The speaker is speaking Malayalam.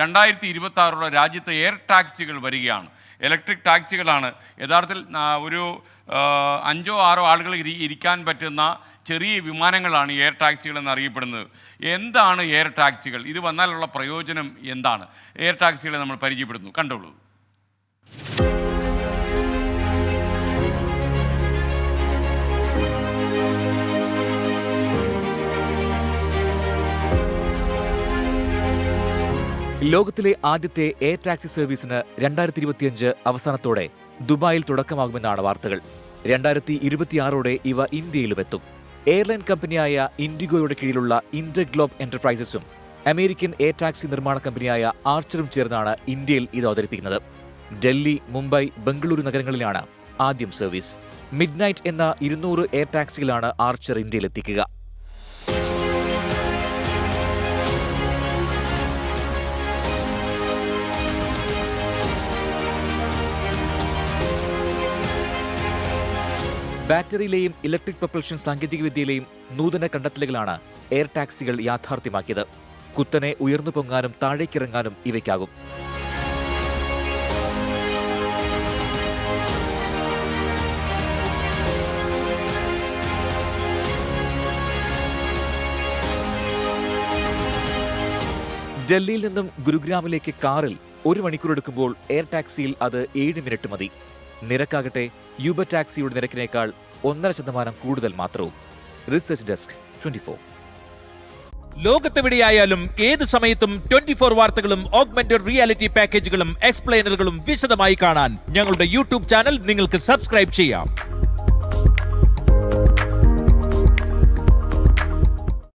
2026 രാജ്യത്ത് എയർ ടാക്സികൾ വരികയാണ്. ഇലക്ട്രിക് ടാക്സികളാണ് യഥാർത്ഥത്തിൽ ഒരു 5-6 ആളുകൾ ഇരിക്കാൻ പറ്റുന്ന ചെറിയ വിമാനങ്ങളാണ് എയർ ടാക്സികൾ എന്നറിയപ്പെടുന്നത്. എന്താണ് എയർ ടാക്സികൾ? ഇത് വന്നാലുള്ള പ്രയോജനം എന്താണ്? എയർ ടാക്സികളെ നമ്മൾ പരിചയപ്പെടുന്നു, കണ്ടോളൂ. ലോകത്തിലെ ആദ്യത്തെ എയർ ടാക്സി സർവീസിന് 2025 അവസാനത്തോടെ ദുബായിൽ തുടക്കമാകുമെന്നാണ് വാർത്തകൾ. 2026 ഇവ ഇന്ത്യയിലുമെത്തും. എയർലൈൻ കമ്പനിയായ ഇൻഡിഗോയുടെ കീഴിലുള്ള ഇന്റർഗ്ലോബ് എന്റർപ്രൈസസും അമേരിക്കൻ എയർ ടാക്സി നിർമ്മാണ കമ്പനിയായ ആർച്ചറും ചേർന്നാണ് ഇന്ത്യയിൽ ഇത് അവതരിപ്പിക്കുന്നത്. ഡൽഹി, മുംബൈ, ബംഗളൂരു നഗരങ്ങളിലാണ് ആദ്യം സർവീസ്. മിഡ്നൈറ്റ് എന്ന 200 എയർ ടാക്സികളാണ് ആർച്ചർ ഇന്ത്യയിലെത്തിക്കുക. ബാറ്ററിയിലെയും ഇലക്ട്രിക് പ്രൊപ്പൽഷൻ സാങ്കേതികവിദ്യയിലെയും നൂതന കണ്ടെത്തലുകളാണ് എയർ ടാക്സികൾ യാഥാർത്ഥ്യമാക്കിയത്. കുത്തനെ ഉയർന്നു പൊങ്ങാനും താഴേക്കിറങ്ങാനും ഇവയ്ക്കാകും. ഡൽഹിയിൽ നിന്നും ഗുരുഗ്രാമിലേക്ക് കാറിൽ 1 മണിക്കൂർ എടുക്കുമ്പോൾ എയർ ടാക്സിയിൽ അത് 7 മിനിറ്റ് മതി. നിരക്കാകട്ടെ യൂബർ ടാക്സിയുടെ നിരക്കിനേക്കാൾ 1.5% കൂടുതൽ മാത്രവും. Research desk 24. ലോകത്തെവിടെയായാലും ഏത് സമയത്തും 24 വാർത്തകളും ഓഗ്മെന്റഡ് റിയാലിറ്റി പാക്കേജുകളും എക്സ്പ്ലെയിനറുകളും വിശദമായി കാണാൻ ഞങ്ങളുടെ യൂട്യൂബ് ചാനൽ നിങ്ങൾക്ക് സബ്സ്ക്രൈബ് ചെയ്യാം.